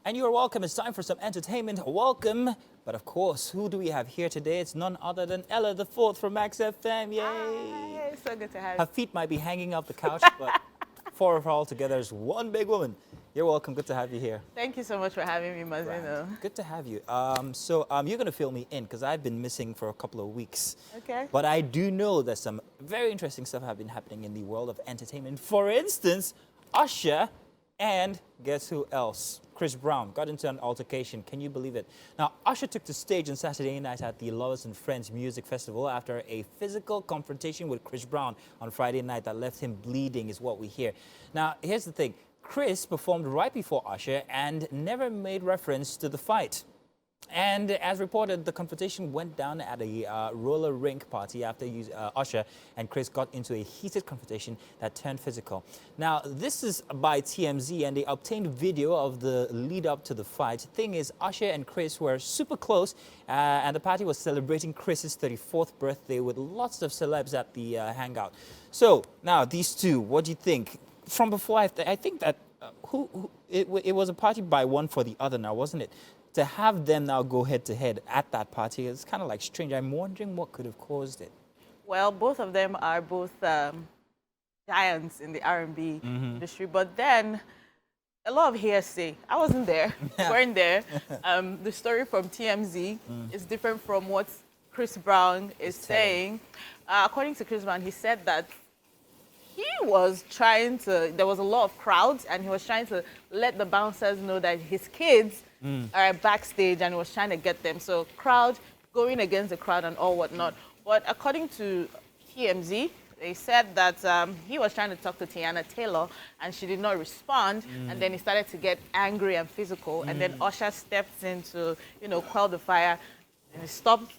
And you're welcome. It's time for some entertainment. Welcome. But of course, who do we have here today? It's none other than Ella the Fourth from Max FM. Yay! Hi, so good to have you. Her feet might be hanging off the couch, but four of her all together is one big woman. You're welcome. Good to have you here. Thank you so much for having me, Mazino. Good to have you. You're going to fill me in because I've been missing for a couple of weeks. Okay. But I do know that some very interesting stuff have been happening in the world of entertainment. For instance, Usher and guess who else? Chris Brown got into an altercation. Can you believe it? Now, Usher took the stage on Saturday night at the Lovers and Friends Music Festival after a physical confrontation with Chris Brown on Friday night that left him bleeding, is what we hear. Now, here's the thing. Chris performed right before Usher and never made reference to the fight. And as reported, the confrontation went down at a roller rink party after Usher and Chris got into a heated confrontation that turned physical. Now, this is by TMZ, and they obtained video of the lead up to the fight. Thing is, Usher and Chris were super close, and the party was celebrating Chris's 34th birthday with lots of celebs at the hangout. So, now, these two, what do you think? From before, I think that it was a party by one for the other now, wasn't it? To have them now go head-to-head at that party is kind of like strange. I'm wondering what could have caused it. Well, both of them are both giants in the R&B industry, but then a lot of hearsay. I wasn't there, weren't there. The story from TMZ is different from what Chris Brown is saying. According to Chris Brown, he said that he was trying to, there was a lot of crowds, and he was trying to let the bouncers know that his kids are backstage, and he was trying to get them. So crowd, going against the crowd and all whatnot. But according to TMZ, they said that he was trying to talk to Tayena and she did not respond. And then he started to get angry and physical. And then Usher steps in to, quell the fire, and he stopped.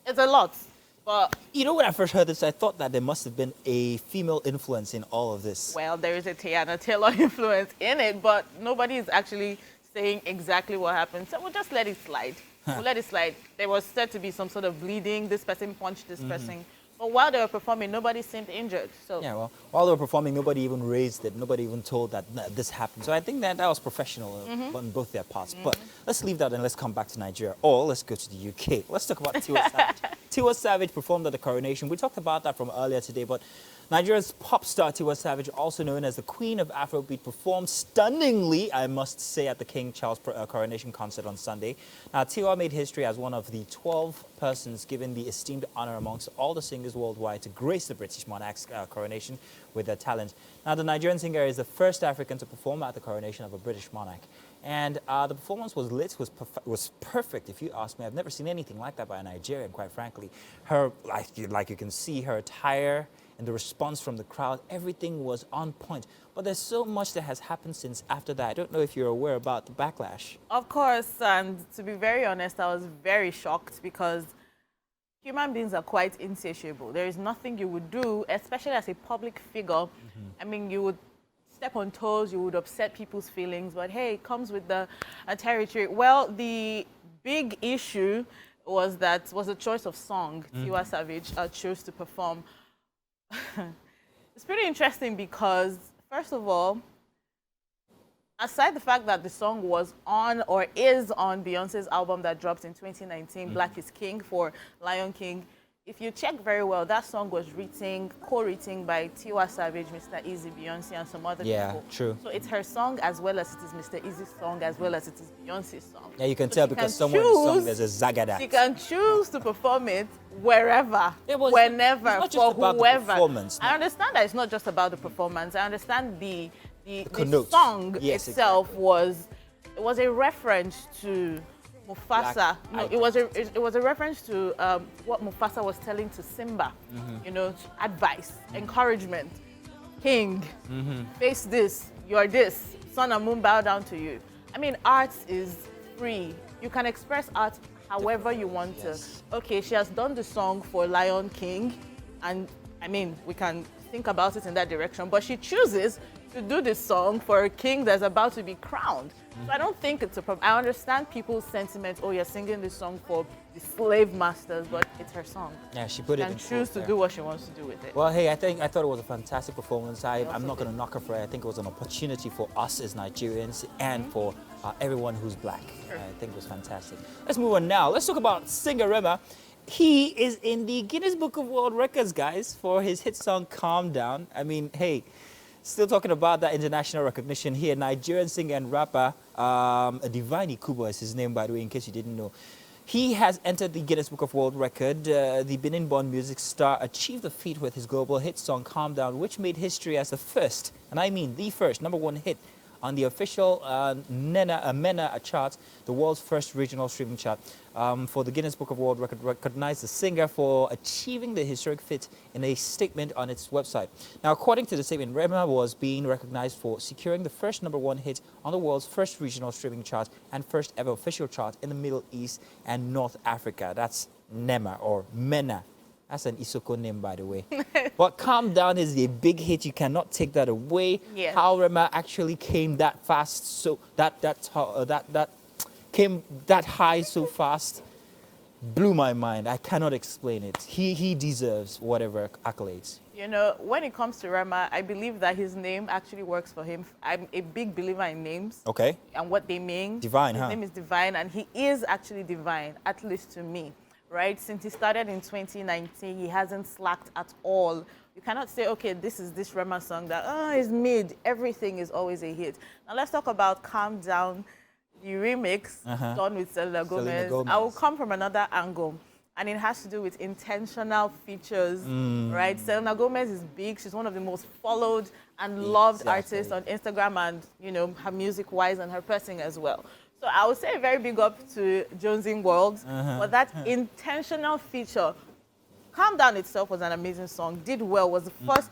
It's a lot. But you know, when I first heard this, I thought that there must have been a female influence in all of this. Well, there is a Tayena influence in it, but nobody is actually saying exactly what happened. So we'll just let it slide. We'll let it slide. There was said to be some sort of bleeding. This person punched this person. But while they were performing, nobody seemed injured. So yeah, well, while they were performing, nobody even raised it. Nobody even told that this happened. So I think that was professional on both their parts. But let's leave that and let's come back to Nigeria. Or let's go to the UK. Let's talk about Tiwa Savage. Tiwa Savage performed at the coronation. We talked about that from earlier today, but Nigeria's pop star Tiwa Savage, also known as the Queen of Afrobeat, performed stunningly, I must say, at the King Charles coronation concert on Sunday. Now, Tiwa made history as one of the 12 persons given the esteemed honor amongst all the singers worldwide to grace the British monarch's coronation with their talent. Now, the Nigerian singer is the first African to perform at the coronation of a British monarch. And the performance was lit, was perfect, if you ask me. I've never seen anything like that by a Nigerian, quite frankly. Her, like you can see, her attire and the response from the crowd, everything was on point. But there's so much that has happened since after that. I don't know if you're aware about the backlash. Of course, and to be very honest, I was very shocked because human beings are quite insatiable. There is nothing you would do, especially as a public figure. I mean, you would step on toes, you would upset people's feelings, but hey, it comes with the territory. Well, the big issue was the choice of song Tiwa Savage chose to perform. It's pretty interesting because, first of all, aside the fact that the song was on or is on Beyonce's album that dropped in 2019, Black is King for Lion King, if you check very well, that song was co-written by Tiwa Savage, Mr. Easy, Beyonce, and some other people. Yeah, true. So it's her song as well as it is Mr. Easy's song as well as it is Beyonce's song. Yeah, you can tell because somewhere in the song there's a Zagadat. She can choose to perform it wherever, whenever, for whoever. I understand that it's not just about the performance. I understand the connotes. song itself exactly. was a reference to Mufasa. It was a reference to what Mufasa was telling to Simba. Advice, encouragement. King, face this. You're this. Sun and moon bow down to you. I mean, art is free. You can express art however you want to. Okay, she has done the song for Lion King, and I mean, we can think about it in that direction. But she chooses to do this song for a king that's about to be crowned. So I don't think it's a problem. I understand people's sentiment. Oh, you're singing this song for the slave masters, but it's her song. Yeah, she put it in. She can choose to do what she wants to do with it. Well, hey, I thought it was a fantastic performance. I'm not going to knock her for it. I think it was an opportunity for us as Nigerians and for everyone who's black. Sure. I think it was fantastic. Let's move on now. Let's talk about singer Rema. He is in the Guinness Book of World Records, guys, for his hit song "Calm Down." I mean, hey. Still talking about that international recognition here. Nigerian singer and rapper, Divine Ikubo is his name, by the way, in case you didn't know. He has entered the Guinness Book of World Record. The Benin-born music star achieved the feat with his global hit song, Calm Down, which made history as the first, and I mean the first, #1 hit on the official MENA chart, the world's first regional streaming chart. For the Guinness Book of World Record recognized the singer for achieving the historic feat in a statement on its website. Now, according to the statement, Rema was being recognized for securing the first #1 hit on the world's first regional streaming chart and first ever official chart in the Middle East and North Africa. That's NEMA or MENA. That's an Isoko name, by the way. But Calm Down is a big hit. You cannot take that away. Yes. How Rema actually came that fast, so that came that high so fast, blew my mind. I cannot explain it. He deserves whatever accolades. You know, when it comes to Rema, I believe that his name actually works for him. I'm a big believer in names. Okay. And what they mean. Divine, his huh? name is Divine, and he is actually divine, at least to me. Right? Since he started in 2019, he hasn't slacked at all. You cannot say, okay, this is this Rema song that, is mid. Everything is always a hit. Now let's talk about Calm Down, the remix done with Selena Gomez. I will come from another angle, and it has to do with intentional features, right? Selena Gomez is big. She's one of the most followed and loved artists on Instagram and, you know, her music-wise and her person as well. So I would say a very big up to Jonesing World, but that intentional feature, Calm Down itself was an amazing song, did well, was the first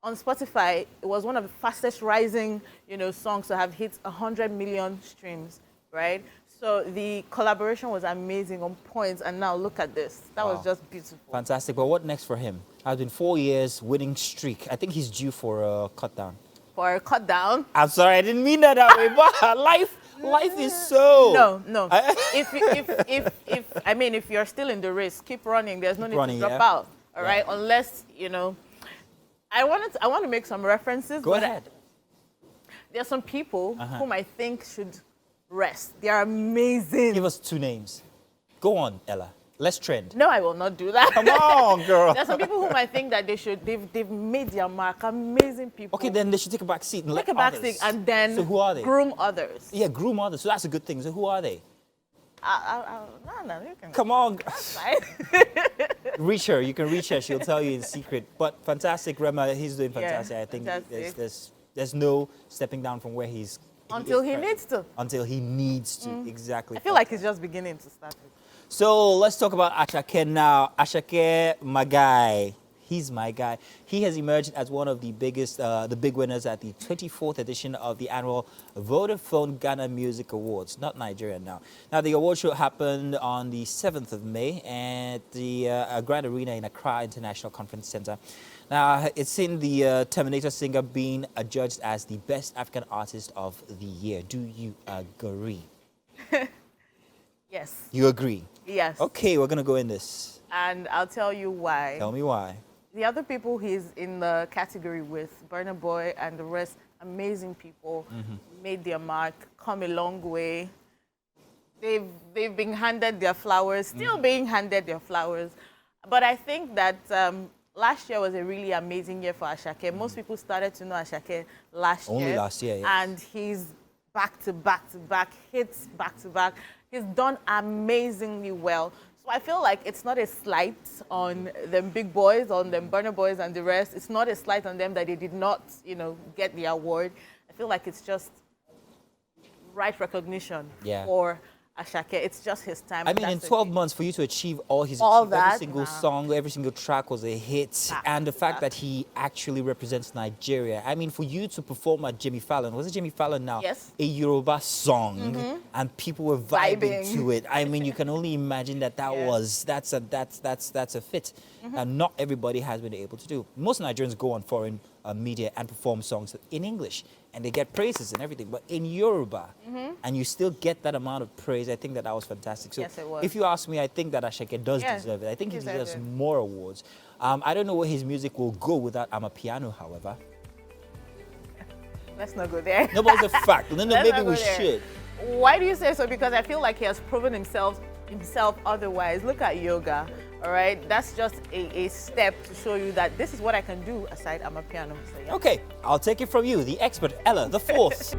on Spotify. It was one of the fastest rising, you know, songs to have hit 100 million streams, right? So the collaboration was amazing, on point, and now look at this. That was just beautiful. Fantastic. But what next for him? Has been 4 years winning streak. I think he's due for a cut down. For a cut down? I'm sorry, I didn't mean that way, but life is so. No. If you're still in the race, keep running. There's no need to drop out. All right, unless, you know. I want to make some references. Go ahead. There are some people whom I think should rest. They are amazing. Give us 2 names. Go on, Ella. Let's trend. No, I will not do that. Come on, girl. There are some people whom I think that they've made their mark. Amazing people. Okay, then they should take a back seat and take a back seat and then so who are they? Groom others. Yeah, groom others. So that's a good thing. So who are they? No, you can. Come on. Fine. Reach her. You can reach her. She'll tell you in secret. But fantastic, Rema. He's doing fantastic. Yeah, I think fantastic. there's no stepping down from where he's. Until he needs to. Until he needs to. Exactly. I feel like he's just beginning to start with. So let's talk about Ashake now. Ashake, my guy. He's my guy. He has emerged as one of the biggest, the big winners at the 24th edition of the annual Vodafone Ghana Music Awards. Not Nigeria now. Now, the award show happened on the 7th of May at the Grand Arena in Accra International Conference Center. Now, it's seen the Terminator singer being adjudged as the best African artist of the year. Do you agree? Yes. You agree? Yes. Okay, we're going to go in this. And I'll tell you why. Tell me why. The other people he's in the category with, Burna Boy and the rest, amazing people, made their mark, come a long way. They've been handed their flowers, still being handed their flowers. But I think that last year was a really amazing year for Ashake. Most people started to know Ashake last year. Only last year, yes. And he's back to back to back, hits back to back. He's done amazingly well. So I feel like it's not a slight on them big boys, on them Burna Boys and the rest. It's not a slight on them that they did not, you know, get the award. I feel like it's just right recognition for Ashake. It's just his time. I mean, in 12 months, for you to achieve all his every single song, every single track was a hit. And the fact that he actually represents Nigeria. I mean, for you to perform at Jimmy Fallon, was it Jimmy Fallon now? Yes. A Yoruba song, and people were vibing to it. I mean, you can only imagine that's a fit. And not everybody has been able to do. Most Nigerians go on foreign media and perform songs in English, and they get praises and everything. But in Yoruba, and you still get that amount of praise, I think that was fantastic. So Yes, it was. if you ask me, I think that Ashake does deserve it. I think he deserves more awards. I don't know where his music will go without Amapiano, however. Let's not go there. No, but it's a fact. No, Let's maybe not go we there. should. Why do you say so? Because I feel like he has proven himself otherwise. Look at yoga, all right? That's just a step to show you that this is what I can do aside Amapiano. So, yeah. Okay, I'll take it from you, the expert, Ella, the fourth.